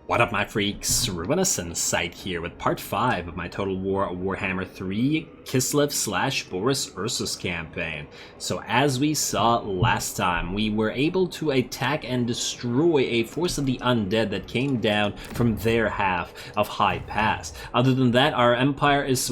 What up, my freaks? RuinousInsight here with part 5 of my Total Warhammer 3 Kislev / Boris Ursus campaign. So as we saw last time, we were able to attack and destroy a force of the undead that came down from their half of High Pass. Other than that, our empire is,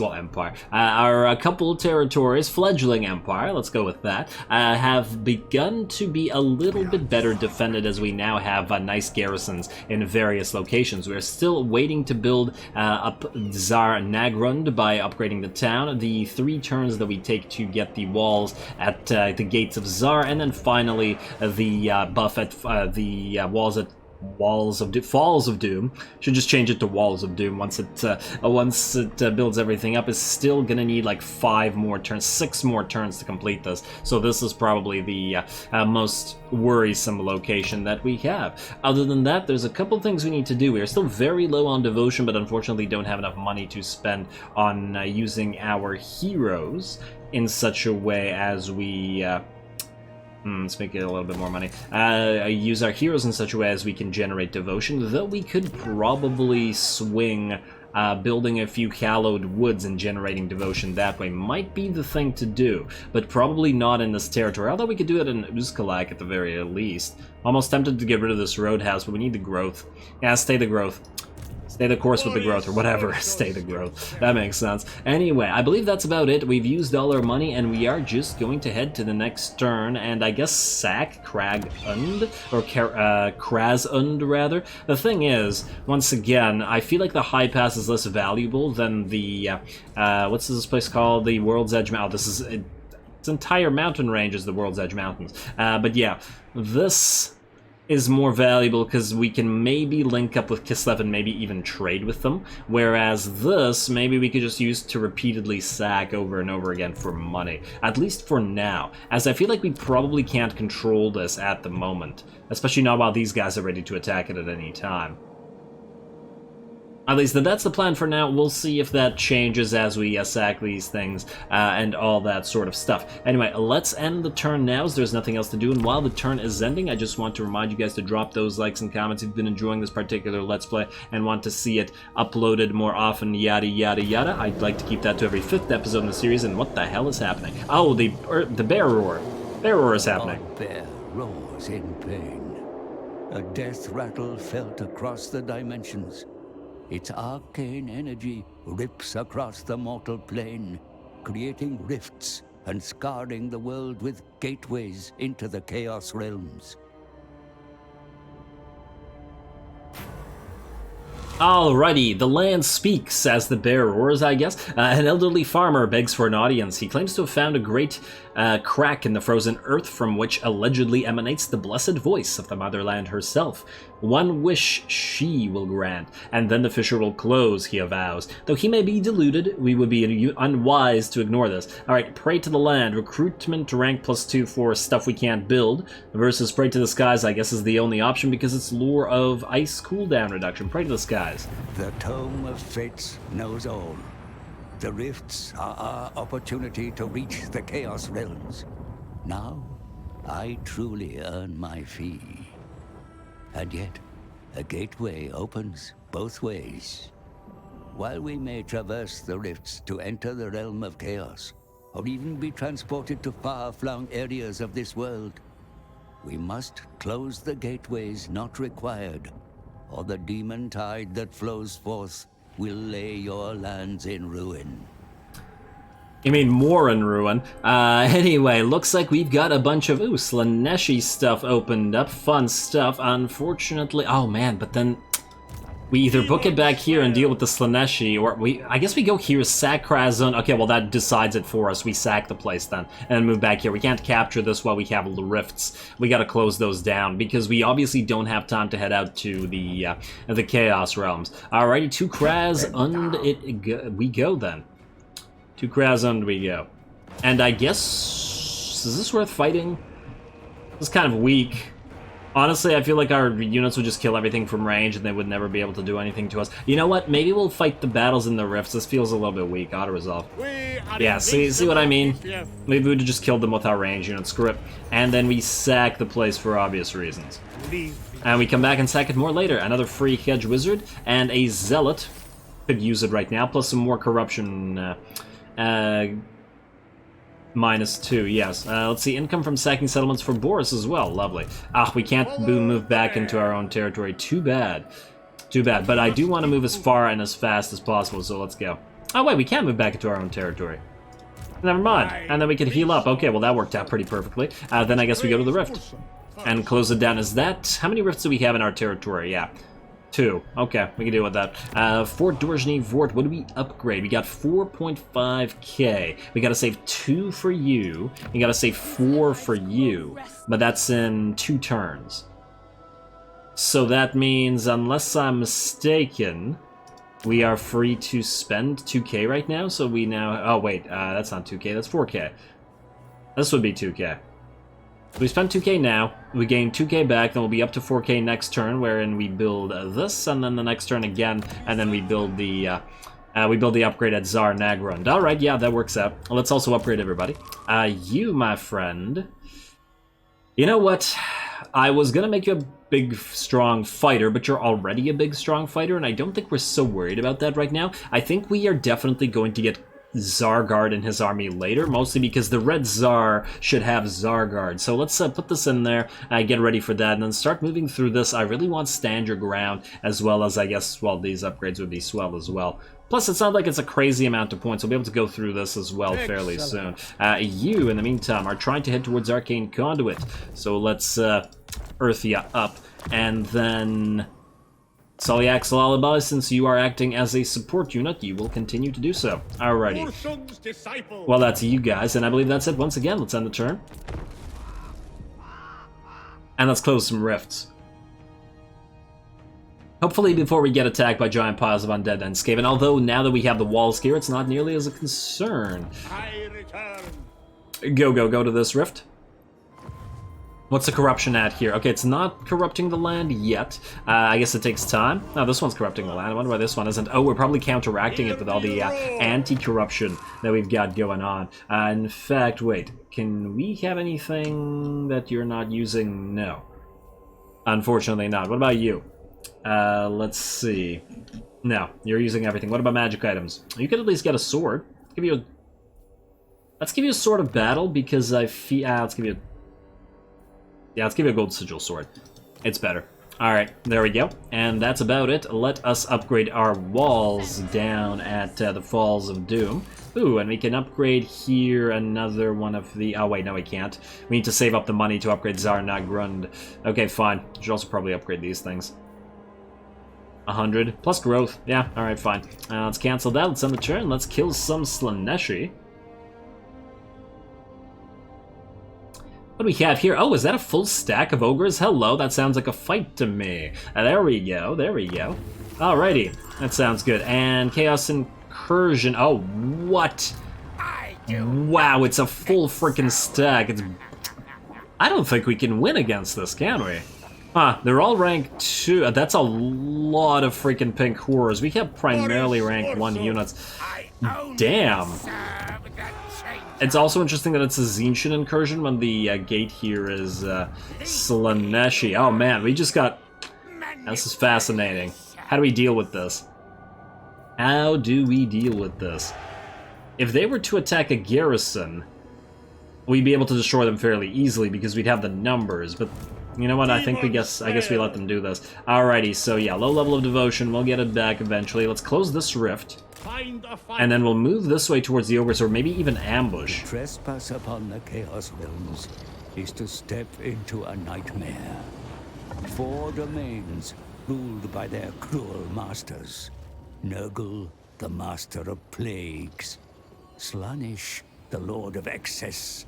our couple territories, fledgling empire, let's go with that, have begun to be a little bit better defended as we now have nice garrisons in various locations. We're still waiting to build up Tzar Nagrund by upgrading the town, the 3 turns that we take to get the walls at the gates of Tsar, and then finally the buff at the Falls of Doom. Should just change it to Walls of Doom once it builds everything up. Is still gonna need like 5 more turns, 6 more turns to complete this. So this is probably the most worrisome location that we have. Other than that, there's a couple things we need to do. We are still very low on devotion, but unfortunately don't have enough money to spend on using our heroes in such a way as we let's make it a little bit more money. Use our heroes in such a way as we can generate devotion, though we could probably swing building a few hallowed woods and generating devotion that way. Might be the thing to do, but probably not in this territory, although we could do it in Uzkalak at the very least. Almost tempted to get rid of this roadhouse, but we need the growth. Yeah, stay the growth. Stay the course with the growth, or whatever. Stay the growth. That makes sense. Anyway, I believe that's about it. We've used all our money, and we are just going to head to the next turn, and I guess sack Kragund, or Krazund, rather. The thing is, once again, I feel like the High Pass is less valuable than the, what's this place called? The World's Edge Mountain. This is, its entire mountain range is the World's Edge Mountains. But yeah, this is more valuable because we can maybe link up with Kislev and maybe even trade with them, whereas this, maybe we could just use to repeatedly sack over and over again for money, at least for now, as I feel like we probably can't control this at the moment, especially not while these guys are ready to attack it at any time. At least that's the plan for now. We'll see if that changes as we sack these things and all that sort of stuff. Anyway, let's end the turn now, as there's nothing else to do. And while the turn is ending, I just want to remind you guys to drop those likes and comments if you've been enjoying this particular Let's Play and want to see it uploaded more often, yada, yada, yada. I'd like to keep that to every 5th episode in the series. And what the hell is happening? Oh, the bear roar. Bear roar is happening. Our bear roars in pain. A death rattle felt across the dimensions. Its arcane energy rips across the mortal plane, creating rifts and scarring the world with gateways into the Chaos Realms. Alrighty, the land speaks as the bear roars, I guess. An elderly farmer begs for an audience. He claims to have found a great crack in the frozen earth from which allegedly emanates the blessed voice of the motherland herself. One wish she will grant, and then the fissure will close, he avows. Though he may be deluded, we would be unwise to ignore this. Alright, pray to the land. Recruitment rank +2 for stuff we can't build, versus pray to the skies, I guess, is the only option because it's lure of ice cooldown reduction. Pray to the skies. The Tome of Fates knows all. The rifts are our opportunity to reach the Chaos Realms. Now, I truly earn my fee. And yet, a gateway opens both ways. While we may traverse the rifts to enter the realm of chaos, or even be transported to far-flung areas of this world, we must close the gateways not required, or the demon tide that flows forth will lay your lands in ruin. You mean more in ruin? Anyway, looks like we've got a bunch of, Slaneshi stuff opened up. Fun stuff. Unfortunately, oh man, but then we either book it back here and deal with the Slaneshi, or I guess we go here, sack Krazun. Okay, well that decides it for us. We sack the place then, and move back here. We can't capture this while we have the rifts. We gotta close those down, because we obviously don't have time to head out to the Chaos Realms. Alrighty, to Krazund we go then. To Krazund we go. And I guess, is this worth fighting? This is kind of weak. Honestly, I feel like our units would just kill everything from range and they would never be able to do anything to us. You know what? Maybe we'll fight the battles in the rifts. This feels a little bit weak. Auto-resolve. Yeah, see what I mean? Maybe we would have just killed them with our range units. Screw it. And then we sack the place for obvious reasons. And we come back and sack it more later. Another free hedge wizard and a zealot. Could use it right now, plus some more corruption. -2, yes. Let's see, income from sacking settlements for Boris as well. Lovely. Ah, we can't move back into our own territory. Too bad. Too bad. But I do want to move as far and as fast as possible, so let's go. Oh, wait, we can't move back into our own territory. Never mind. And then we can heal up. Okay, well, that worked out pretty perfectly. Then I guess we go to the rift and close it down. Is that... How many rifts do we have in our territory? Yeah. 2. Okay, we can deal with that. Fort Dorjny Vort, what do we upgrade? We got 4.5k. We gotta save 2 for you. We gotta save 4 for you. But that's in 2 turns. So that means, unless I'm mistaken, we are free to spend 2k right now. So we now... Oh, wait, that's not 2k, that's 4k. This would be 2k. We spend 2k now, we gain 2k back, then we'll be up to 4k next turn, wherein we build this, and then the next turn again, and then we build the upgrade at Tsar Nagrund. Alright, yeah, that works out. Let's also upgrade everybody. You, my friend... You know what? I was gonna make you a big, strong fighter, but you're already a big, strong fighter, and I don't think we're so worried about that right now. I think we are definitely going to get Zargard in his army later, mostly because the Red Tzar should have Zargard. So let's put this in there, get ready for that, and then start moving through this. I really want stand your ground, as well as, I guess, well, these upgrades would be swell as well. Plus, it's not like it's a crazy amount of points. We'll be able to go through this as well fairly soon. You, in the meantime, are trying to head towards Arcane Conduit. So let's earth you up, and then... Solyax Lullaby, since you are acting as a support unit, you will continue to do so. Alrighty. Well, that's you guys, and I believe that's it. Once again, let's end the turn. And let's close some rifts. Hopefully before we get attacked by giant piles of undead and Skaven, although now that we have the walls here, it's not nearly as a concern. I return. Go to this rift. What's the corruption at here? Okay, it's not corrupting the land yet. I guess it takes time. No, this one's corrupting the land. I wonder why this one isn't. Oh, we're probably counteracting it with all the anti-corruption that we've got going on. In fact, wait. Can we have anything that you're not using? No. Unfortunately not. What about you? Let's see. No, you're using everything. What about magic items? You could at least get a sword. Let's give you a sword of battle, because I feel... let's give you a... Yeah, let's give you a gold sigil sword. It's better. Alright, there we go. And that's about it. Let us upgrade our walls down at the Falls of Doom. Ooh, and we can upgrade here another one of the... Oh, wait, no, we can't. We need to save up the money to upgrade Tsar Nagrund. Okay, fine. Should also probably upgrade these things. 100. Plus growth. Yeah, alright, fine. Let's cancel that. Let's end the turn. Let's kill some Slaneshi. What do we have here? Oh, is that a full stack of ogres? Hello, that sounds like a fight to me. There we go, there we go. Alrighty, that sounds good. And Chaos Incursion. Oh, what? Wow, it's a full freaking stack. I don't think we can win against this, can we? Huh, they're all rank 2. That's a lot of freaking pink horrors. We have primarily rank 1 units. Damn. It's also interesting that it's a Tzeentch Incursion when the gate here is Slaneshi. Oh man, we just got... This is fascinating. How do we deal with this? How do we deal with this? If they were to attack a garrison, we'd be able to destroy them fairly easily because we'd have the numbers, but... You know what, I guess we let them do this. Alrighty, so yeah, low level of devotion, we'll get it back eventually. Let's close this rift. And then we'll move this way towards the ogres, or maybe even ambush. To trespass upon the Chaos Realms is to step into a nightmare. 4 domains ruled by their cruel masters. Nurgle, the master of plagues. Slaanesh, the lord of excess.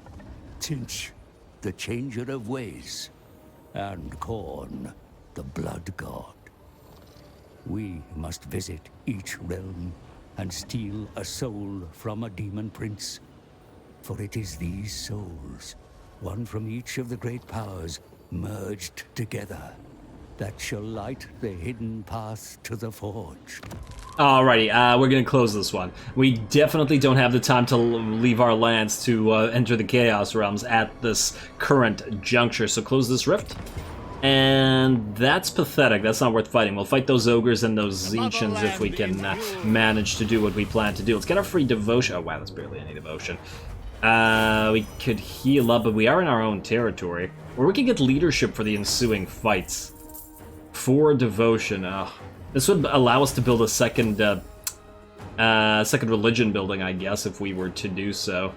Tzeentch, the changer of ways. And Khorne, the blood god. We must visit each realm and steal a soul from a demon prince. For it is these souls, one from each of the great powers, merged together, that shall light the hidden path to the Forge. Alrighty, we're gonna close this one. We definitely don't have the time to leave our lands to enter the Chaos Realms at this current juncture, so close this rift. And that's pathetic. That's not worth fighting. We'll fight those ogres and those Tzeentchins if we can manage to do what we plan to do. Let's get our free devotion. Oh, wow, that's barely any devotion. We could heal up, but we are in our own territory. Or we could get leadership for the ensuing fights. 4 devotion. This would allow us to build a second religion building, I guess, if we were to do so.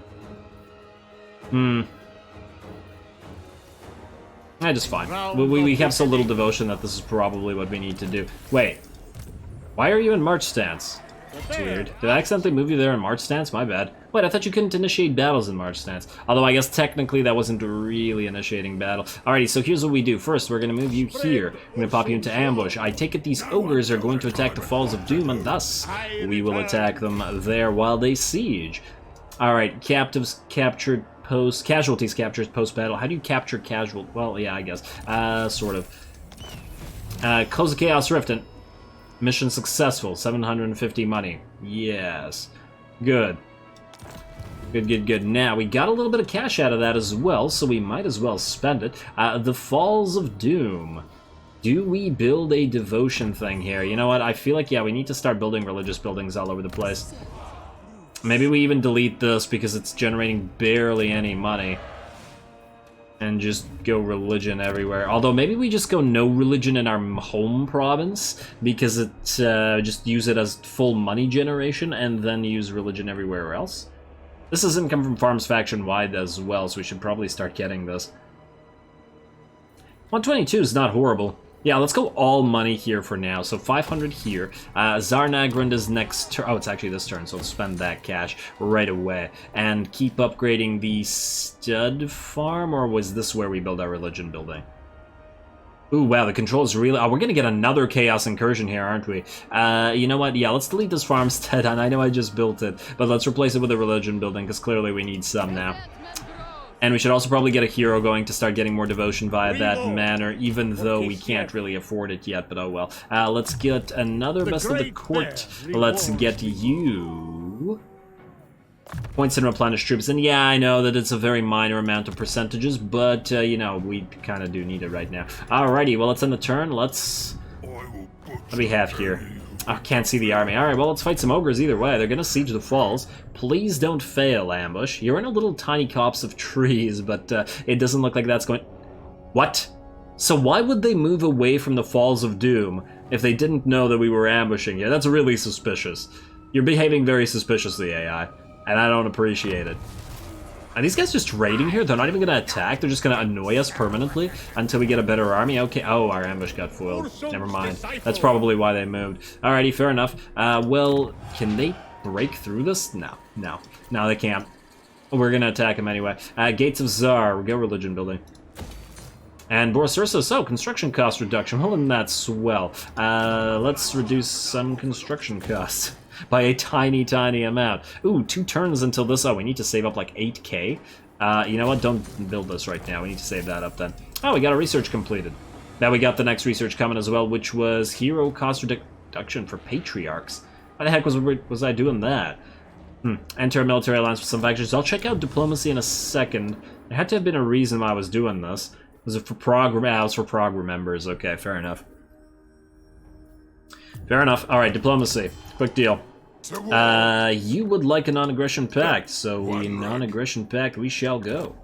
Just fine. We have so little devotion that this is probably what we need to do. Wait. Why are you in March stance? That's weird. Did I accidentally move you there in March stance? My bad. Wait, I thought you couldn't initiate battles in March stance. Although I guess technically that wasn't really initiating battle. Alrighty, so here's what we do. First, we're going to move you here. We're going to pop you into ambush. I take it these ogres are going to attack the Falls of Doom, and thus we will attack them there while they siege. Alright, captives captured post, casualties captured post-battle. How do you capture casual? Well, yeah, I guess. Sort of. Close the Chaos Rift and mission successful. 750 money. Yes. Good. Good. Now, we got a little bit of cash out of that as well, so we might as well spend it. The Falls of Doom. Do we build a devotion thing here? You know what? I feel like, yeah, we need to start building religious buildings all over the place. Maybe we even delete this because it's generating barely any money. And just go religion everywhere. Although maybe we just go no religion in our home province because it just use it as full money generation and then use religion everywhere else. This is income from farms faction wide as well, so we should probably start getting this. 122 is not horrible. Yeah, let's go all money here for now. So 500 here. Zarnagrund is next turn. Oh, it's actually this turn, so we'll spend that cash right away. And keep upgrading the stud farm, or was this where we build our religion building? Ooh, wow, the controls really... Oh, we're gonna get another Chaos Incursion here, aren't we? You know what? Yeah, let's delete this farmstead, and I know I just built it, but let's replace it with a religion building, because clearly we need some now. And we should also probably get a hero going to start getting more devotion via that manner, even though we can't really afford it yet, but oh well. Let's get another Best of the Court. Let's get you... Points and replenish troops. And yeah, I know that it's a very minor amount of percentages, but, you know, we kind of do need it right now. Alrighty, well, let's end the turn. Let's... What do we have here? Oh, can't see the army. Alright, well, let's fight some ogres either way. They're gonna siege the falls. Please don't fail, ambush. You're in a little tiny copse of trees, but it doesn't look like that's going... What? So why would they move away from the Falls of Doom if they didn't know that we were ambushing you? That's really suspicious. You're behaving very suspiciously, AI, and I don't appreciate it. Are these guys just raiding here? They're not even gonna attack? They're just gonna annoy us permanently until we get a better army? Okay, oh, our ambush got foiled. Never mind. That's probably why they moved. Alrighty, fair enough. Well, can they break through this? No, they can't. We're gonna attack them anyway. Gates of Tsar, we'll go religion building. And Boris Ursus, construction cost reduction. Well, then that's swell. Let's reduce some construction costs. By a tiny, tiny amount. Ooh, 2 turns until this. Oh, we need to save up like 8k. You know what? Don't build this right now. We need to save that up then. Oh, we got a research completed. Now we got the next research coming as well, which was hero cost reduction for patriarchs. Why the heck was I doing that? Enter a military alliance with some factions. I'll check out diplomacy in a second. There had to have been a reason why I was doing this. Was it for prog? It was for prog members. Okay, fair enough. Fair enough. All right, diplomacy. Quick deal. You would like a non-aggression pact, so we non-aggression pact we shall go.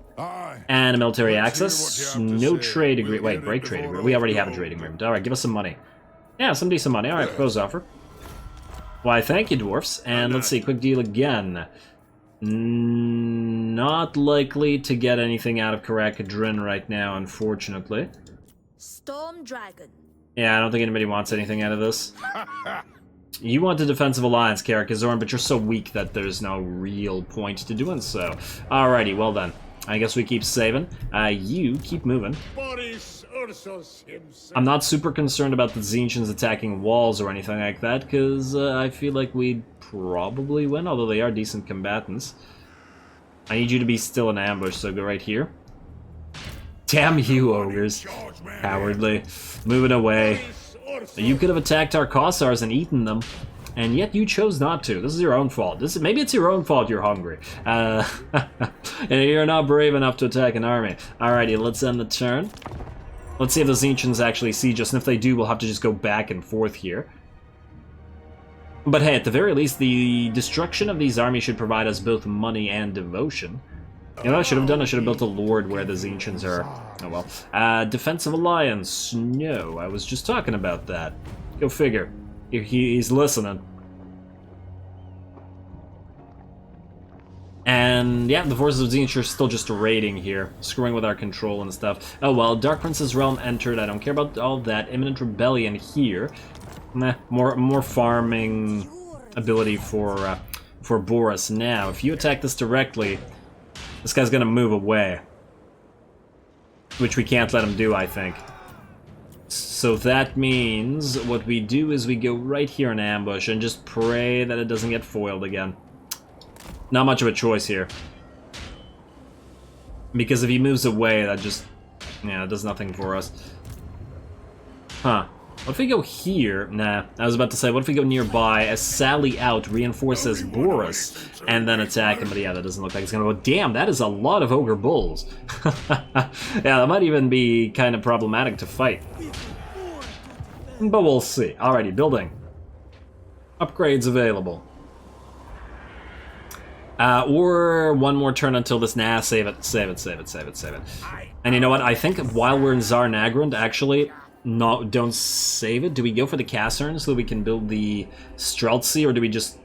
And a military access, no trade agreement. Wait, break trade agreement. We already have a trade agreement. Alright, give us some money. Yeah, some decent money. Alright, propose offer. Why, thank you, dwarfs. And let's see, quick deal again. Not likely to get anything out of Karakadrin right now, unfortunately. Storm Dragon. Yeah, I don't think anybody wants anything out of this. You want a defensive alliance, Karakazorn, but you're so weak that there's no real point to doing so. Alrighty, well then. I guess we keep saving. You keep moving. Boris Ursus himself. I'm not super concerned about the Tzeentchins attacking walls or anything like that, because I feel like we'd probably win, although they are decent combatants. I need you to be still in ambush, so go right here. Damn you, ogres. Cowardly. Moving away. You could have attacked our Kossars and eaten them, and yet you chose not to. This is your own fault. Maybe it's your own fault you're hungry. And you're not brave enough to attack an army. Alrighty, let's end the turn. Let's see if the Tzeentchans actually siege us, and if they do, we'll have to just go back and forth here. But hey, at the very least, the destruction of these armies should provide us both money and devotion. You know what I should have done? I should have built a lord where the Tzeentchans are. Oh well. Defensive alliance. No, I was just talking about that. Go figure. He's listening. And yeah, the forces of Tzeentch are still just raiding here, screwing with our control and stuff. Oh well, Dark Prince's realm entered. I don't care about all that. Imminent rebellion here. Nah, more farming ability for Boris. Now, if you attack this directly, this guy's gonna move away, which we can't let him do, I think. So that means what we do is we go right here in ambush and just pray that it doesn't get foiled again. Not much of a choice here. Because if he moves away, that just... yeah, it does nothing for us. Huh. What if we go here? Nah, I was about to say, what if we go nearby, sally out, reinforces Boris, and then attack him? But yeah, that doesn't look like it's gonna go. Damn, that is a lot of Ogre Bulls. Yeah, that might even be kind of problematic to fight. But we'll see. Alrighty, building. Upgrades available. Or one more turn until this... nah, save it. And you know what? I think while we're in Tsar Nagrand, actually... no, don't save it. Do we go for the Caserns so that we can build the Streltsy, or do we just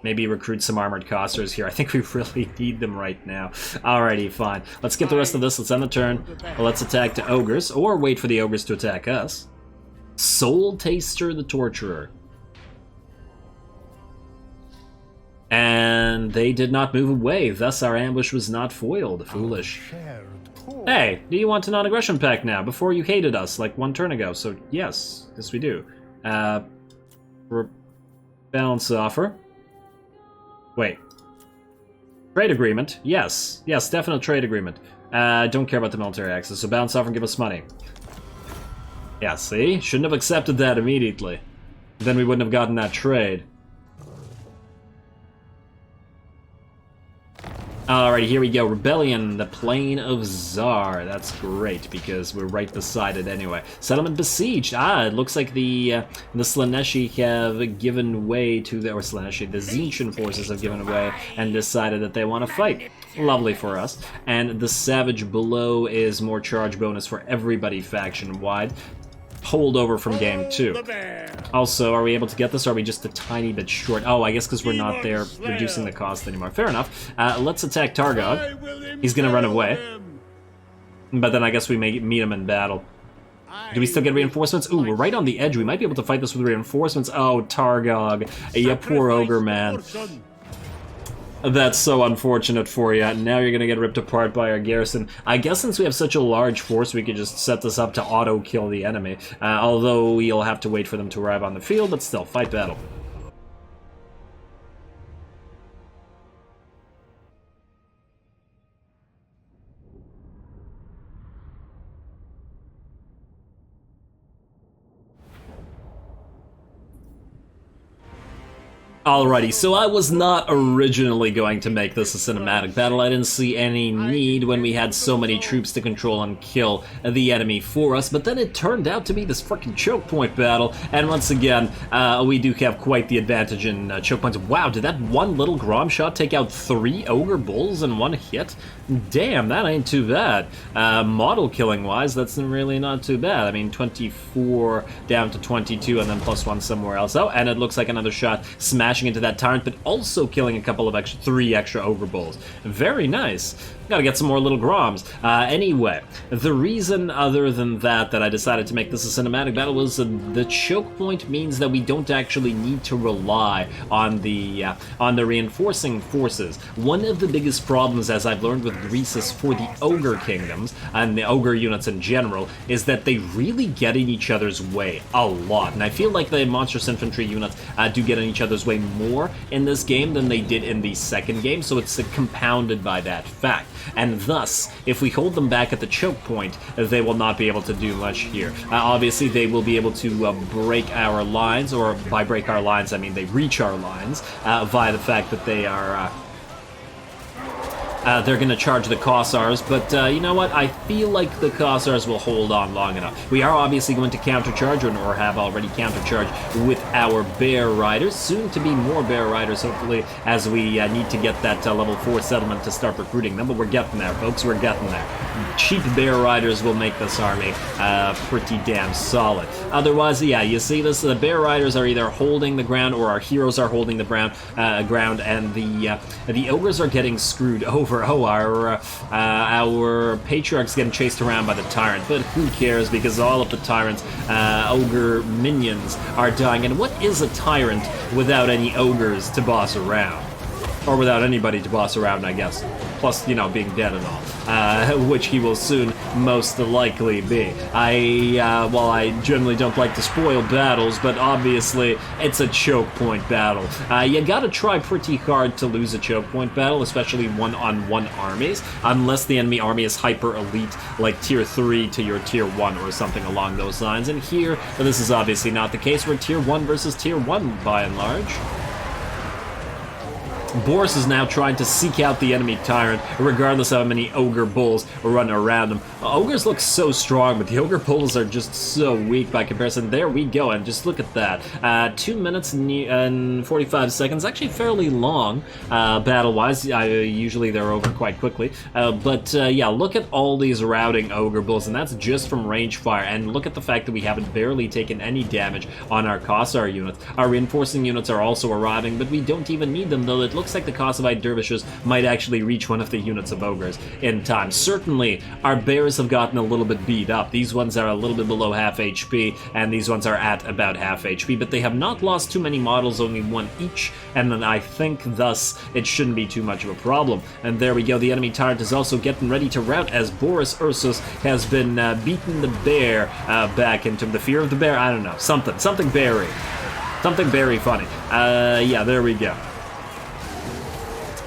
maybe recruit some armored Cossars here? I think we really need them right now. Alrighty, fine. Let's get the rest of this. Let's end the turn. Let's attack the Ogres, or wait for the Ogres to attack us. Soul Taster the Torturer. And they did not move away, thus our ambush was not foiled. Foolish. Hey, do you want a non-aggression pact now? Before you hated us, like one turn ago, so yes we do. Balance offer. Wait. Trade agreement, yes, definite trade agreement. Don't care about the military access, so balance offer and give us money. Yeah, see? Shouldn't have accepted that immediately. Then we wouldn't have gotten that trade. Alright, here we go. Rebellion, the Plain of Tsar. That's great, because we're right beside it anyway. Settlement besieged. It looks like the Slaneshi have given way to the... or Slaneshi, the Tzeentchian forces have given way and decided that they want to fight. Lovely for us. And the Savage below is more charge bonus for everybody faction-wide. Holdover from game 2. Also, are we able to get this, or are we just a tiny bit short? Oh, I guess because we're not there reducing the cost anymore. Fair enough. Let's attack Targog. He's gonna run away. But then I guess we may meet him in battle. Do we still get reinforcements? Ooh, we're right on the edge. We might be able to fight this with reinforcements. Oh, Targog. You poor Ogre, man. That's so unfortunate for you. Now you're gonna get ripped apart by our garrison. I guess since we have such a large force, we could just set this up to auto-kill the enemy. Although you'll have to wait for them to arrive on the field, but still, fight battle. Alrighty, so I was not originally going to make this a cinematic battle. I didn't see any need when we had so many troops to control and kill the enemy for us, but then it turned out to be this freaking choke point battle, and once again, we do have quite the advantage in choke points. Wow, did that one little Grom shot take out 3 Ogre Bulls in one hit? Damn, that ain't too bad. Model killing wise, that's really not too bad. I mean, 24 down to 22 and then +1 somewhere else. Oh, and it looks like another shot smashing into that tyrant, but also killing a couple of 3 extra Ogre Bulls. Very nice. Gotta get some more little Groms. Anyway, the reason other than that I decided to make this a cinematic battle was the choke point means that we don't actually need to rely on the reinforcing forces. One of the biggest problems, as I've learned with Greasus for the Ogre kingdoms, and the Ogre units in general, is that they really get in each other's way a lot. And I feel like the Monstrous Infantry units do get in each other's way more in this game than they did in the second game, so it's compounded by that fact. And thus, if we hold them back at the choke point, they will not be able to do much here. Obviously, they will be able to break our lines, or by break our lines, I mean they reach our lines, via the fact that they are they're going to charge the Kossars, but you know what? I feel like the Kossars will hold on long enough. We are obviously going to countercharge, or have already countercharged with our Bear Riders. Soon to be more Bear Riders, hopefully, as we need to get that level 4 settlement to start recruiting them, but we're getting there, folks. We're getting there. Cheap Bear Riders will make this army pretty damn solid. Otherwise, yeah, you see this, the Bear Riders are either holding the ground or our heroes are holding the ground, and the Ogres are getting screwed over. Oh, our Patriarch's getting chased around by the Tyrant, but who cares, because all of the Tyrant's Ogre minions are dying. And what is a Tyrant without any Ogres to boss around? Or without anybody to boss around, I guess. Plus, you know, being dead and all. Which he will soon most likely be. Well, I generally don't like to spoil battles, but obviously it's a choke point battle. You gotta try pretty hard to lose a choke point battle, especially one-on-one armies, unless the enemy army is hyper elite, like tier 3 to your tier 1 or something along those lines. And here, this is obviously not the case. We're tier 1 versus tier 1 by and large. Boris is now trying to seek out the enemy Tyrant, regardless of how many Ogre Bulls run around him. Ogres look so strong, but the Ogre Bulls are just so weak by comparison. There we go, and just look at that. 2 minutes and 45 seconds, actually fairly long, battle-wise. Usually they're over quite quickly. But yeah, look at all these routing Ogre Bulls, and that's just from range fire. And look at the fact that we haven't barely taken any damage on our Kossar units. Our reinforcing units are also arriving, but we don't even need them, though it looks like the Kossovite dervishes might actually reach one of the units of Ogres in time. Certainly, our bears have gotten a little bit beat up. These ones are a little bit below half HP, and these ones are at about half HP, but they have not lost too many models, only one each, and then I think thus it shouldn't be too much of a problem. And there we go, the enemy Tyrant is also getting ready to rout, as Boris Ursus has been beating the bear back into the fear of the bear. I don't know, something berry. Something very funny. Yeah, there we go.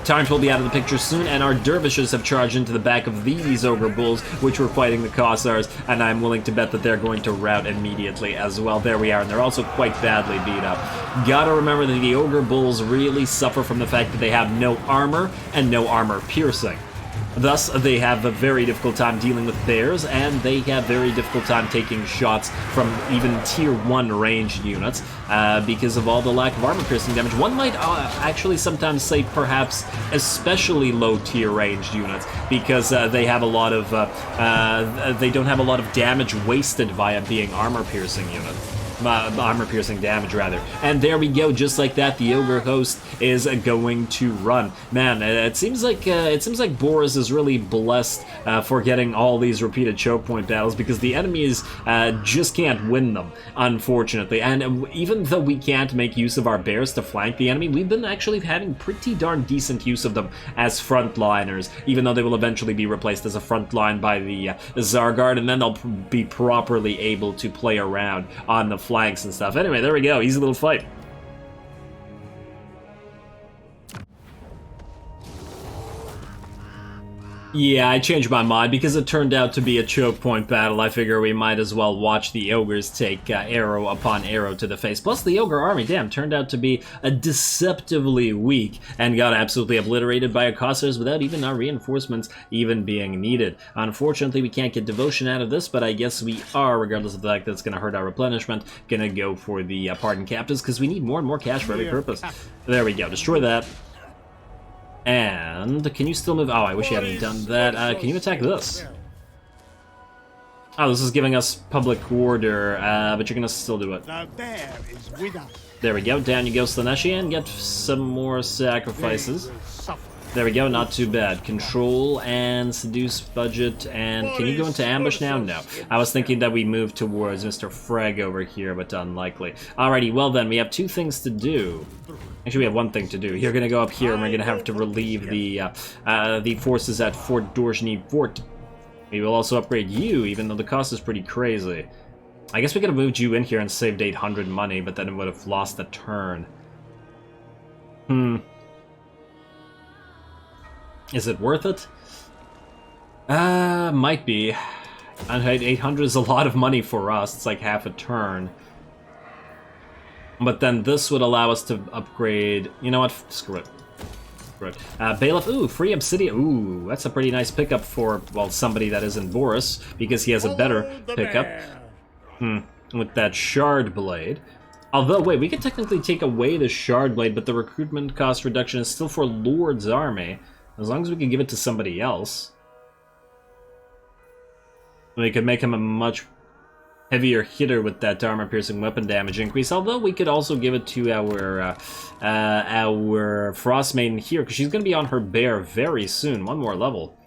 Tyrant will be out of the picture soon, and our dervishes have charged into the back of these Ogre Bulls, which were fighting the Kossars, and I'm willing to bet that they're going to rout immediately as well. There we are, and they're also quite badly beat up. Gotta remember that the Ogre Bulls really suffer from the fact that they have no armor and no armor piercing. Thus, they have a very difficult time dealing with bears, and they have very difficult time taking shots from even tier 1 ranged units because of all the lack of armor piercing damage. One might actually sometimes say perhaps especially low tier ranged units, because they have a lot of they don't have a lot of damage wasted via being armor piercing units. Armor-piercing damage, rather. And there we go, just like that, the Ogre host is going to run. Man, it seems like Boris is really blessed for getting all these repeated choke point battles, because the enemies just can't win them, unfortunately. And even though we can't make use of our bears to flank the enemy, we've been actually having pretty darn decent use of them as frontliners, even though they will eventually be replaced as a front line by the Tzar Guard, and then they'll be properly able to play around on the flanks and stuff. Anyway, there we go. Easy little fight. Yeah, I changed my mind because it turned out to be a choke point battle. I figure we might as well watch the Ogres take arrow upon arrow to the face. Plus, the Ogre army, damn, turned out to be deceptively weak and got absolutely obliterated by our Kossars without even our reinforcements even being needed. Unfortunately, we can't get devotion out of this, but I guess we are, regardless of the fact that it's going to hurt our replenishment, going to go for the pardon captives, because we need more and more cash for every purpose. There we go. Destroy that. And can you still move? Oh, I wish you hadn't done that. Can you attack this? Oh, this is giving us public order, but you're gonna still do it. The bear is with us. There we go. Down you go, Slaneshi, and get some more sacrifices. There we go. Not too bad. Control and seduce budget. And can you go into ambush now? No. I was thinking that we move towards Mr. Freg over here, but unlikely. Alrighty. Well then, we have two things to do. Actually, we have one thing to do. You're gonna go up here, and we're gonna have to relieve the forces at Fort Dorjny Fort. We will also upgrade you, even though the cost is pretty crazy. I guess we could have moved you in here and saved 800 money, but then it would have lost a turn. Is it worth it? Might be. 800 is a lot of money for us. It's like half a turn. But then this would allow us to upgrade... You know what? Screw it. Right. Bailiff, ooh, free obsidian. Ooh, that's a pretty nice pickup for, well, somebody that isn't Boris, because he has a better pickup. With that shard blade. Although, wait, we could technically take away the shard blade, but the recruitment cost reduction is still for Lord's army. As long as we can give it to somebody else. We could make him a much heavier hitter with that armor-piercing weapon damage increase. Although we could also give it to our Frost Maiden here, because she's going to be on her bear very soon. One more level.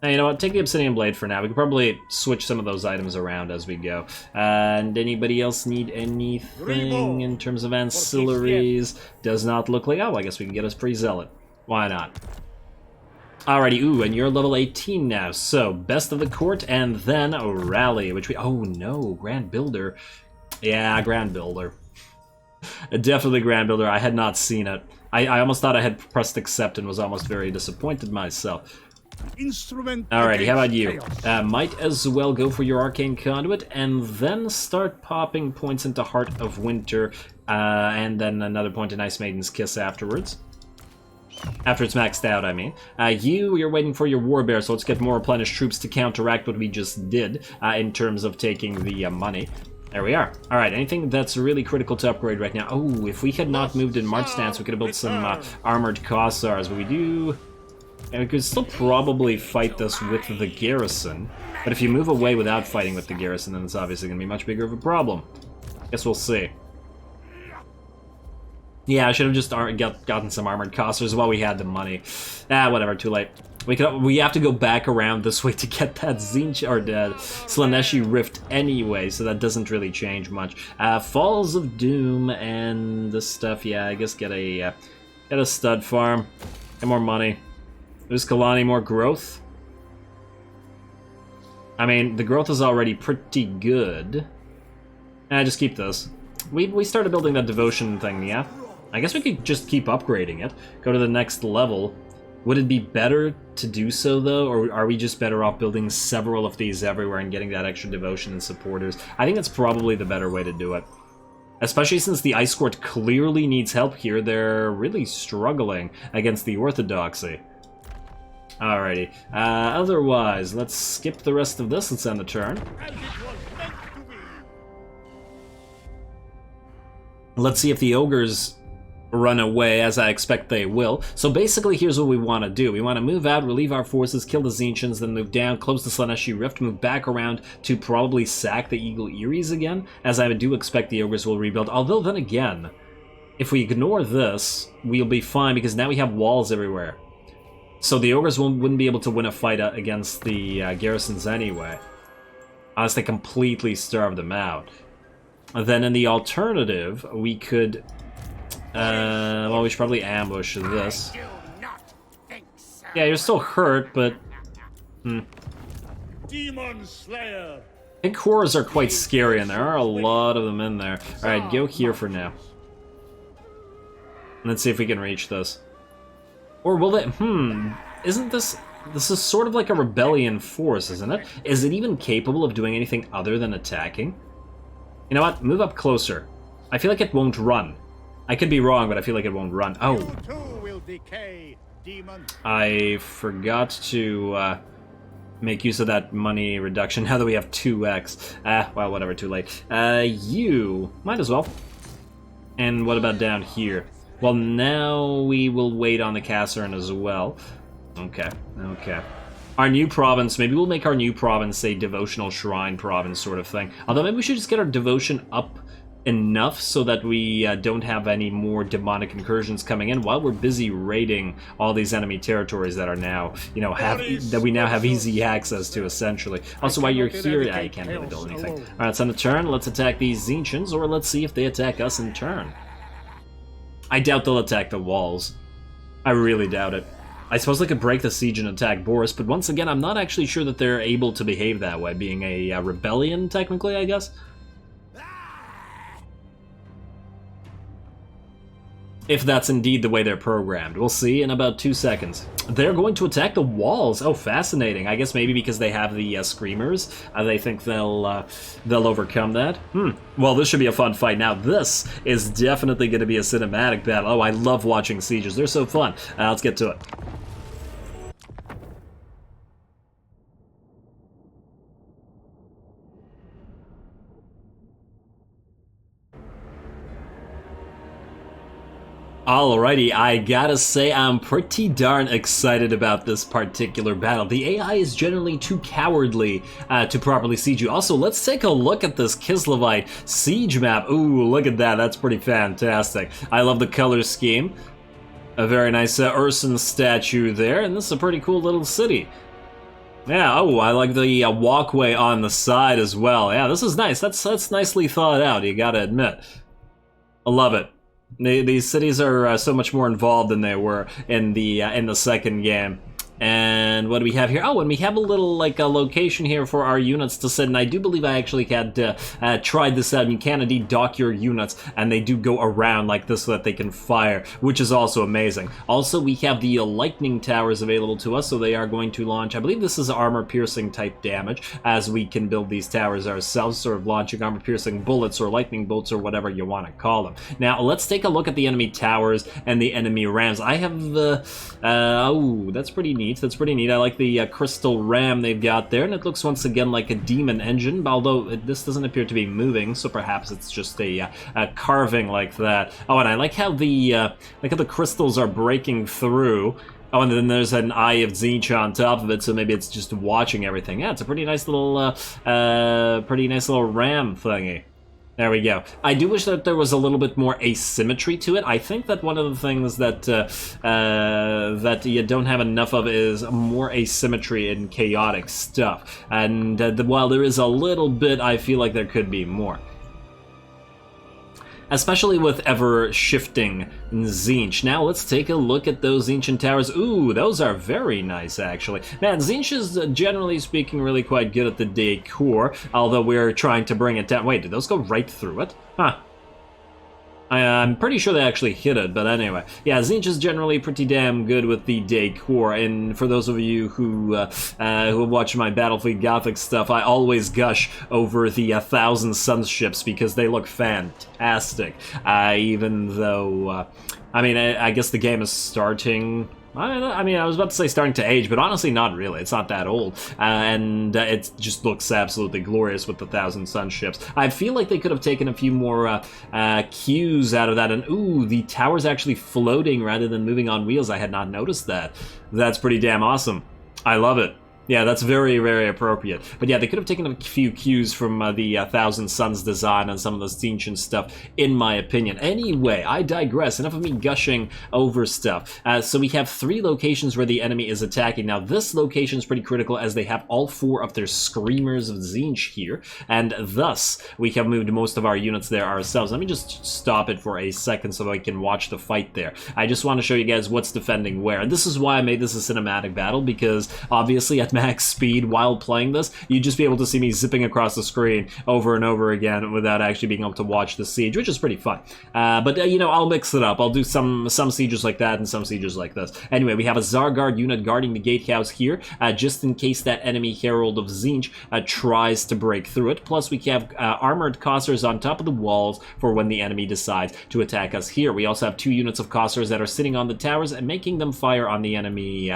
Now, you know what? Take the Obsidian Blade for now. We can probably switch some of those items around as we go. And anybody else need anything in terms of ancillaries? Does not look like... Oh, I guess we can get us free Zealot. Why not? Alrighty, ooh, and you're level 18 now. So, Best of the Court, and then a Rally, which we... Oh, no, Grand Builder. Yeah, Grand Builder. Definitely Grand Builder. I had not seen it. I almost thought I had pressed accept and was almost very disappointed myself. Alrighty, how about you? Might as well go for your Arcane Conduit and then start popping points into Heart of Winter and then another point in Ice Maiden's Kiss afterwards. After it's maxed out, I mean. You're waiting for your War Bear, so let's get more replenished troops to counteract what we just did in terms of taking the money. There we are. Alright, anything that's really critical to upgrade right now? Oh, if we had not moved in March stance, we could have built some armored Kossars, but we do... And we could still probably fight this with the garrison. But if you move away without fighting with the garrison, then it's obviously going to be much bigger of a problem. Guess we'll see. Yeah, I should have just gotten some armored Kossars while we had the money. Whatever, too late. We have to go back around this way to get that Tzeentch or the Slaaneshi Rift anyway, so that doesn't really change much. Falls of Doom and this stuff, yeah, I guess get a stud farm. Get more money. There's Kalani, more growth. I mean, the growth is already pretty good. Just keep this. We started building that devotion thing, yeah? I guess we could just keep upgrading it. Go to the next level. Would it be better to do so, though? Or are we just better off building several of these everywhere and getting that extra devotion and supporters? I think that's probably the better way to do it. Especially since the Ice Court clearly needs help here. They're really struggling against the Orthodoxy. Alrighty. Otherwise, let's skip the rest of this. Let's end the turn. Let's see if the ogres run away, as I expect they will. So basically, here's what we want to do. We want to move out, relieve our forces, kill the Tzeentchans, then move down, close the Slaaneshi Rift, move back around to probably sack the Eagle Eyries again, as I do expect the ogres will rebuild. Although, then again, if we ignore this, we'll be fine, because now we have walls everywhere. So the ogres wouldn't be able to win a fight against the garrisons anyway, unless they completely starve them out. Then in the alternative, we could... well, we should probably ambush this. Yeah, you're still hurt, but... Demon Slayer. Big horrors are quite scary, and there are a lot of them in there. Alright, go here for now. Let's see if we can reach this. Or will they... Isn't this... This is sort of like a rebellion force, isn't it? Is it even capable of doing anything other than attacking? You know what? Move up closer. I feel like it won't run. I could be wrong, but I feel like it won't run. Oh. You too will decay, demon. I forgot to make use of that money reduction now that we have 2x. Well, whatever, too late. You might as well. And what about down here? Well, now we will wait on the Kasserine as well. Okay, okay. Our new province, maybe we'll make our new province a devotional shrine province sort of thing. Although maybe we should just get our devotion up enough so that we don't have any more demonic incursions coming in while we're busy raiding all these enemy territories that are now, you know, that we now have easy access to, essentially. Also, while you're here, you can't really build anything. Alright, let's end the turn. Let's attack these Tzeentchans, or let's see if they attack us in turn. I doubt they'll attack the walls. I really doubt it. I suppose they could break the siege and attack Boris, but once again, I'm not actually sure that they're able to behave that way, being a rebellion, technically, I guess. If that's indeed the way they're programmed. We'll see in about 2 seconds. They're going to attack the walls. Oh, fascinating. I guess maybe because they have the screamers, they think they'll overcome that. Well, this should be a fun fight. Now, this is definitely going to be a cinematic battle. Oh, I love watching sieges. They're so fun. Let's get to it. Alrighty, I gotta say I'm pretty darn excited about this particular battle. The AI is generally too cowardly to properly siege you. Also, let's take a look at this Kislevite siege map. Ooh, look at that, that's pretty fantastic. I love the color scheme. A very nice Ursun statue there, and this is a pretty cool little city. Yeah, oh, I like the walkway on the side as well. Yeah, this is nice, that's nicely thought out, you gotta admit. I love it. These cities are so much more involved than they were in the second game. And what do we have here? Oh, and we have a little, like, a location here for our units to sit, and I do believe I actually had tried this out. You can indeed dock your units, and they do go around like this so that they can fire, which is also amazing. Also, we have the lightning towers available to us, so they are going to launch, I believe this is armor-piercing type damage, as we can build these towers ourselves, sort of launching armor-piercing bullets or lightning bolts or whatever you want to call them. Now, let's take a look at the enemy towers and the enemy rams. I have, oh, that's pretty neat. That's pretty neat. I like the crystal ram they've got there, and it looks once again like a demon engine, although this doesn't appear to be moving, so perhaps it's just a carving like that. Oh, and I like how the crystals are breaking through. Oh, and then there's an Eye of Tzeentch on top of it, so maybe it's just watching everything. Yeah, it's a pretty nice little ram thingy. There we go. I do wish that there was a little bit more asymmetry to it. I think that one of the things that that you don't have enough of is more asymmetry in chaotic stuff. And while there is a little bit, I feel like there could be more. Especially with ever-shifting Tzeentch. Now let's take a look at those ancient towers. Ooh, those are very nice, actually. Man, Tzeentch is, generally speaking, really quite good at the decor, although we're trying to bring it down. Wait, did those go right through it? Huh. I'm pretty sure they actually hit it, but anyway. Yeah, Tzeentch is generally pretty damn good with the decor, and for those of you who watch my Battlefield Gothic stuff, I always gush over the 1,000 Suns ships because they look fantastic. Even though, I mean, I guess the game is starting... I mean, I was about to say starting to age, but honestly not really. It's not that old. And it just looks absolutely glorious with the 1,000 Sun ships. I feel like they could have taken a few more cues out of that. And ooh, the tower's actually floating rather than moving on wheels. I had not noticed that. That's pretty damn awesome. I love it. Yeah, that's very, very appropriate. But yeah, they could have taken a few cues from the 1,000 Suns design and some of the Tzeentch stuff, in my opinion. Anyway, I digress. Enough of me gushing over stuff. So we have 3 locations where the enemy is attacking. Now, this location is pretty critical as they have all 4 of their Screamers of Tzeentch here, and thus we have moved most of our units there ourselves. Let me just stop it for a second so I can watch the fight there. I just want to show you guys what's defending where. And this is why I made this a cinematic battle, because obviously at max speed while playing this, you'd just be able to see me zipping across the screen over and over again without actually being able to watch the siege, which is pretty fun. But you know, I'll mix it up. I'll do some sieges like that and some sieges like this. Anyway, we have a Tsar Guard unit guarding the gatehouse here, just in case that enemy Herald of Tzeentch tries to break through it. Plus, we have armored Cossars on top of the walls for when the enemy decides to attack us here. We also have 2 units of Cossars that are sitting on the towers and making them fire on the enemy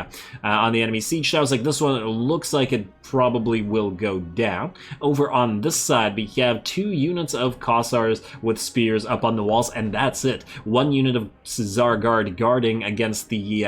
siege towers. Like this one, it looks like it probably will go down. Over on this side, we have 2 units of Cossars with spears up on the walls, and that's it. 1 unit of Tsar Guard guarding against the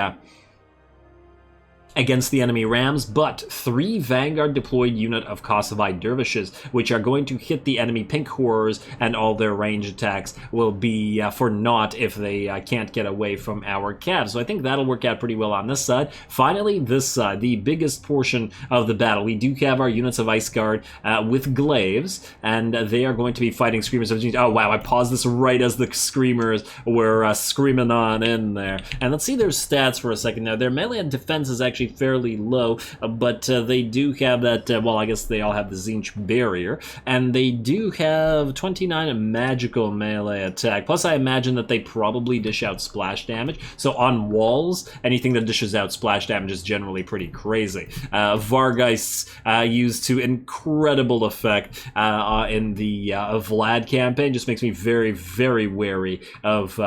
enemy rams, but 3 Vanguard deployed unit of Kossovite dervishes, which are going to hit the enemy pink horrors, and all their range attacks will be for naught if they can't get away from our calves. So I think that'll work out pretty well on this side. Finally, this side, the biggest portion of the battle. We do have our units of Ice Guard with glaives, and they are going to be fighting Screamers of Tzeentch. Oh wow, I paused this right as the Screamers were screaming on in there. And let's see their stats for a second now. Their melee and defense is actually actually fairly low, but they do have that, well, I guess they all have the Tzeentch barrier, and they do have 29 magical melee attack. Plus, I imagine that they probably dish out splash damage, so on walls, anything that dishes out splash damage is generally pretty crazy. Vargeists used to incredible effect in the Vlad campaign. Just makes me very, very wary of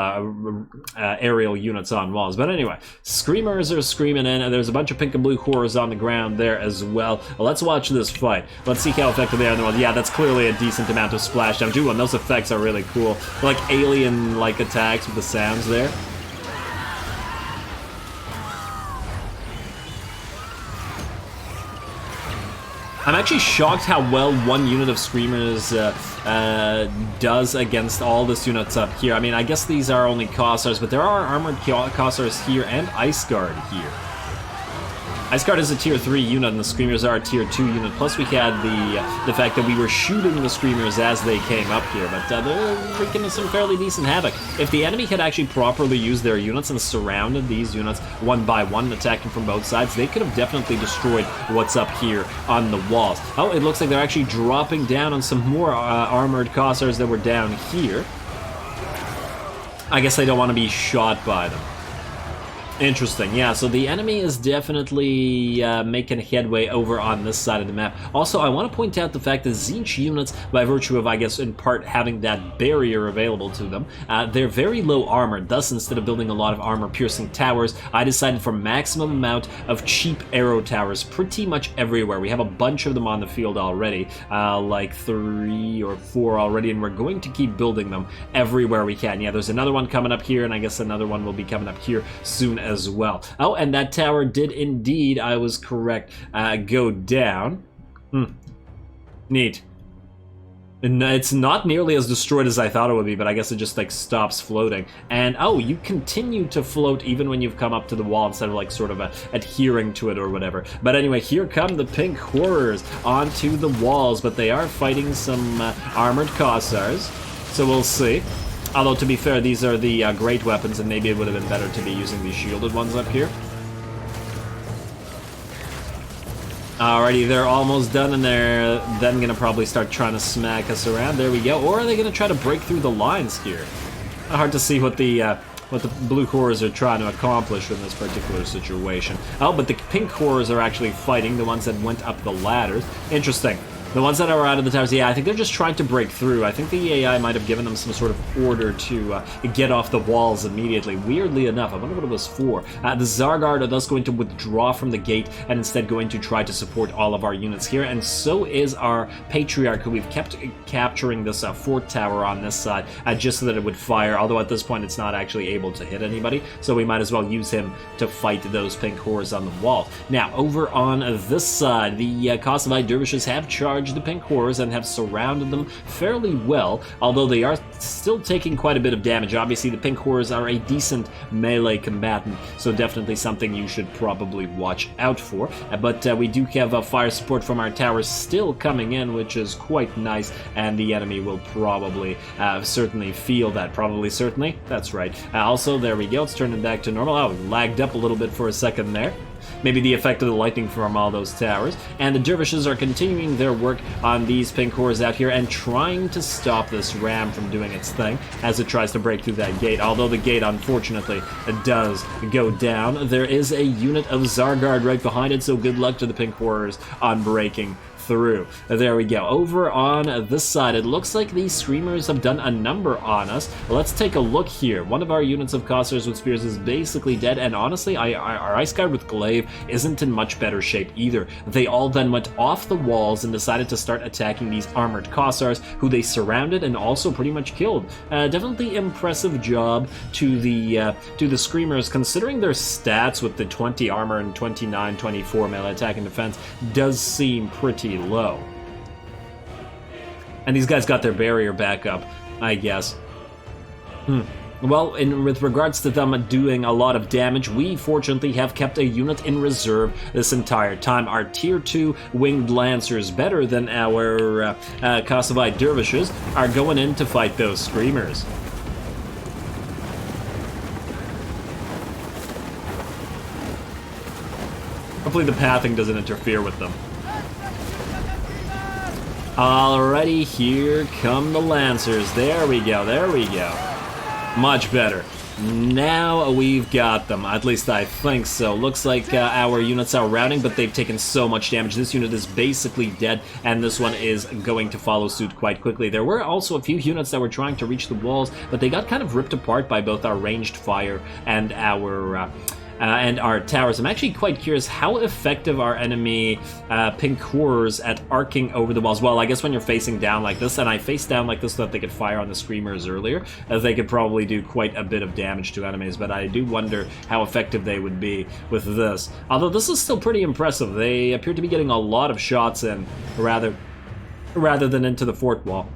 aerial units on walls. But anyway, Screamers are screaming in, and there's a bunch of pink and blue horrors on the ground there as well. Let's watch this fight. Let's see how effective they are in the world. Yeah, that's clearly a decent amount of splash damage. Ooh, and those effects are really cool. They're like alien-like attacks with the sounds there. I'm actually shocked how well one unit of Screamers does against all this units up here. I mean, I guess these are only Kossars, but there are armored Kossars here and Ice Guard here. Ice Guard is a tier 3 unit, and the Screamers are a tier 2 unit. Plus, we had the fact that we were shooting the Screamers as they came up here, but they're wreaking some fairly decent havoc. If the enemy had actually properly used their units and surrounded these units one by one, attacking from both sides, they could have definitely destroyed what's up here on the walls. Oh, it looks like they're actually dropping down on some more armored Kossars that were down here. I guess they don't want to be shot by them. Interesting, yeah, so the enemy is definitely making headway over on this side of the map. Also, I want to point out the fact that Tzeentch units, by virtue of, I guess, in part having that barrier available to them, they're very low armored. Thus, instead of building a lot of armor-piercing towers, I decided for maximum amount of cheap arrow towers pretty much everywhere. We have a bunch of them on the field already, like 3 or 4 already, and we're going to keep building them everywhere we can. Yeah, there's another one coming up here, and I guess another one will be coming up here soon as well. Oh, and that tower did indeed, I was correct, go down. Neat. And it's not nearly as destroyed as I thought it would be, but I guess it just like stops floating. And oh, you continue to float even when you've come up to the wall instead of like sort of adhering to it or whatever. But anyway, here come the pink horrors onto the walls, but they are fighting some armored Kossars, so we'll see. Although, to be fair, these are the great weapons, and maybe it would have been better to be using these shielded ones up here. Alrighty, they're almost done, and they're then going to probably start trying to smack us around. There we go. Or are they going to try to break through the lines here? Hard to see what the blue horrors are trying to accomplish in this particular situation. Oh, but the pink horrors are actually fighting, the ones that went up the ladders. Interesting. The ones that are out of the towers, yeah, I think they're just trying to break through. I think the AI might have given them some sort of order to get off the walls immediately. Weirdly enough, I wonder what it was for. The Tsar Guard are thus going to withdraw from the gate and instead going to try to support all of our units here. And so is our Patriarch, who we've kept capturing this fort tower on this side just so that it would fire. Although at this point it's not actually able to hit anybody, so we might as well use him to fight those pink horrors on the wall. Now, over on this side, the Kislev dervishes have charged the pink horrors and have surrounded them fairly well, although they are still taking quite a bit of damage. Obviously, the pink horrors are a decent melee combatant, so definitely something you should probably watch out for. But we do have fire support from our towers still coming in, which is quite nice, and the enemy will probably certainly feel that. Probably, certainly, that's right. Also, there we go, it's turning back to normal. Oh, lagged up a little bit for a second there. Maybe the effect of the lightning from all those towers. And the dervishes are continuing their work on these pink horrors out here and trying to stop this ram from doing its thing as it tries to break through that gate. Although the gate, unfortunately, does go down. There is a unit of Tsar Guard right behind it, so good luck to the pink horrors on breaking through. There we go. Over on this side, it looks like these Screamers have done a number on us. Let's take a look here. One of our units of Kossars with spears is basically dead, and honestly, our Ice Guard with glaive isn't in much better shape either. They all then went off the walls and decided to start attacking these armored Kossars, who they surrounded and also pretty much killed. Definitely impressive job to the Screamers, considering their stats with the 20 armor and 29, 24 melee attack and defense does seem pretty low. And these guys got their barrier back up, I guess. Well, with regards to them doing a lot of damage, we fortunately have kept a unit in reserve this entire time. Our tier 2 winged lancers, better than our Kislev dervishes, are going in to fight those Screamers. Hopefully the pathing doesn't interfere with them. Alrighty, here come the Lancers. There we go, there we go. Much better. Now we've got them, at least I think so. Looks like our units are routing, but they've taken so much damage. This unit is basically dead, and this one is going to follow suit quite quickly. There were also a few units that were trying to reach the walls, but they got kind of ripped apart by both our ranged fire and our towers. I'm actually quite curious how effective are enemy pink horrors at arcing over the walls. Well, I guess when you're facing down like this, and I faced down like this so that they could fire on the screamers earlier, they could probably do quite a bit of damage to enemies, but I do wonder how effective they would be with this. Although this is still pretty impressive. They appear to be getting a lot of shots in rather than into the fort wall.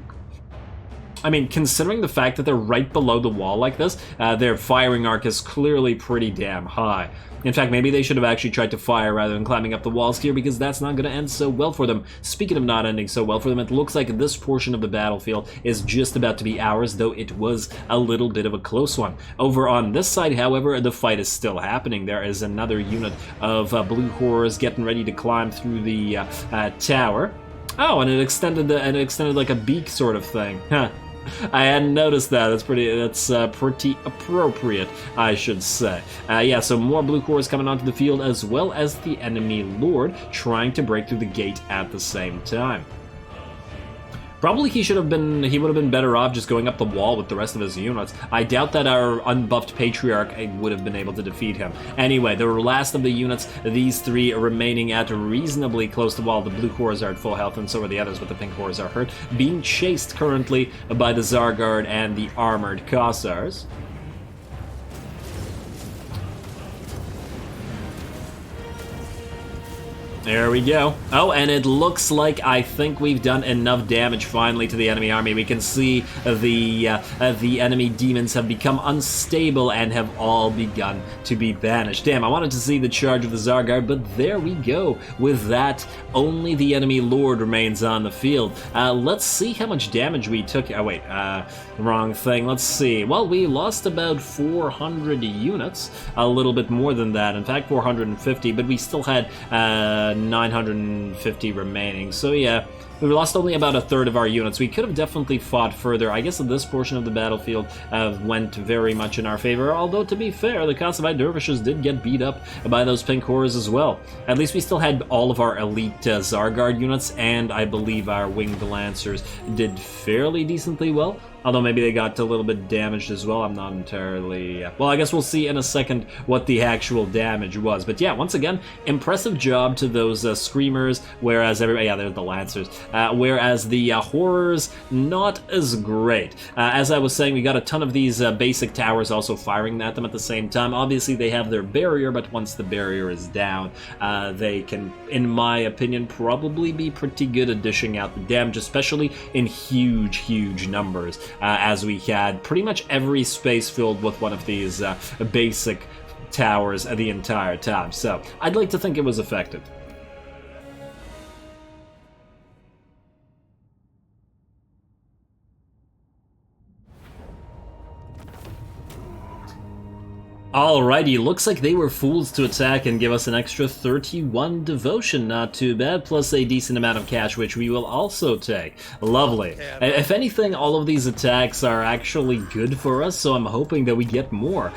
I mean, considering the fact that they're right below the wall like this, their firing arc is clearly pretty damn high. In fact, maybe they should have actually tried to fire rather than climbing up the walls here, because that's not going to end so well for them. Speaking of not ending so well for them, it looks like this portion of the battlefield is just about to be ours, though it was a little bit of a close one. Over on this side, however, the fight is still happening. There is another unit of blue horrors getting ready to climb through the tower. Oh, and it extended like a beak sort of thing. Huh. I hadn't noticed that. That's pretty appropriate, I should say. Yeah, so more blue cores coming onto the field, as well as the enemy lord trying to break through the gate at the same time. Probably he would have been better off just going up the wall with the rest of his units. I doubt that our unbuffed Patriarch would have been able to defeat him. Anyway, the last of the units, these three remaining at reasonably close to the wall. The blue cores are at full health, and so are the others, but the pink cores are hurt. Being chased currently by the Tsar Guard and the armored Cossars. There we go. Oh, and it looks like I think we've done enough damage finally to the enemy army. We can see the enemy demons have become unstable and have all begun to be banished. Damn, I wanted to see the charge of the Tsar Guard, but there we go. With that, only the enemy lord remains on the field. Let's see how much damage we took. Oh, wait, wrong thing. Let's see. Well, we lost about 400 units, a little bit more than that. In fact, 450, but we still had 950 remaining. So yeah, we lost only about a third of our units. We could have definitely fought further. I guess this portion of the battlefield went very much in our favor, although to be fair, the Kosovo dervishes did get beat up by those pink horrors as well. At least we still had all of our elite Tsar Guard units, and I believe our winged lancers did fairly decently well. Although maybe they got a little bit damaged as well. I'm not entirely... Well, I guess we'll see in a second what the actual damage was. But yeah, once again, impressive job to those Screamers, whereas everybody... Yeah, they're the Lancers. Whereas the Horrors, not as great. As I was saying, we got a ton of these basic towers also firing at them at the same time. Obviously, they have their barrier, but once the barrier is down, they can, in my opinion, probably be pretty good at dishing out the damage, especially in huge, huge numbers. As we had pretty much every space filled with one of these basic towers the entire time. So I'd like to think it was effective. Alrighty, looks like they were fools to attack and give us an extra 31 devotion. Not too bad, plus a decent amount of cash, which we will also take. Lovely. If anything, all of these attacks are actually good for us, so I'm hoping that we get more.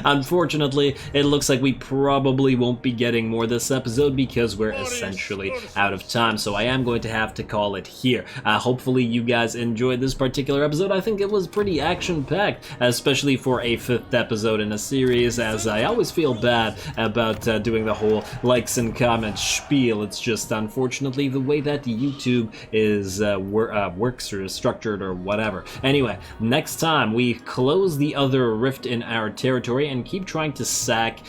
Unfortunately, it looks like we probably won't be getting more this episode because we're essentially out of time, so I am going to have to call it here. Hopefully you guys enjoyed this particular episode. I think it was pretty action-packed, especially for a 5th episode in a series, as I always feel bad about doing the whole likes and comments spiel. It's just unfortunately the way that YouTube is works or is structured or whatever. Anyway, next time we close the other rift in our territory and keep trying to sack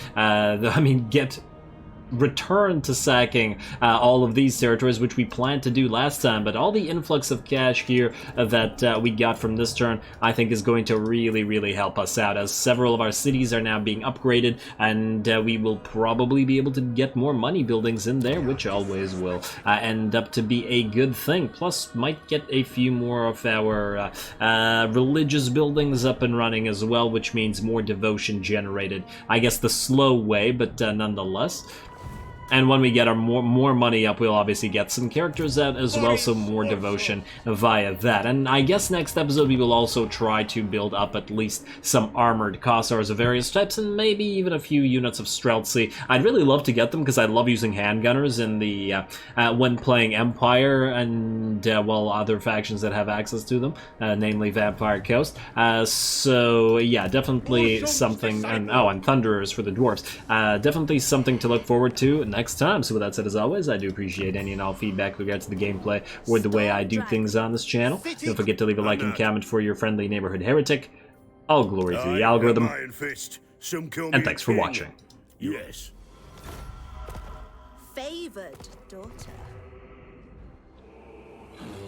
return to sacking all of these territories, which we planned to do last time, but all the influx of cash here that we got from this turn, I think is going to really help us out, as several of our cities are now being upgraded, and we will probably be able to get more money buildings in there, which always will end up to be a good thing. Plus, might get a few more of our religious buildings up and running as well, which means more devotion generated. I guess the slow way, but nonetheless. And when we get our more money up, we'll obviously get some characters out as well, so more devotion via that. And I guess next episode we will also try to build up at least some armored Kossars of various types, and maybe even a few units of Streltsy. I'd really love to get them, because I love using handgunners in the when playing Empire, and well, other factions that have access to them, namely Vampire Coast. So yeah, definitely something, and Thunderers for the dwarves. Definitely something to look forward to next time. So with that said, as always, I do appreciate any and all feedback with regards to the gameplay or the way I do things on this channel. Don't forget to leave a like and comment for your friendly neighborhood heretic. All glory to the algorithm, and thanks for watching. Yes. Favored daughter.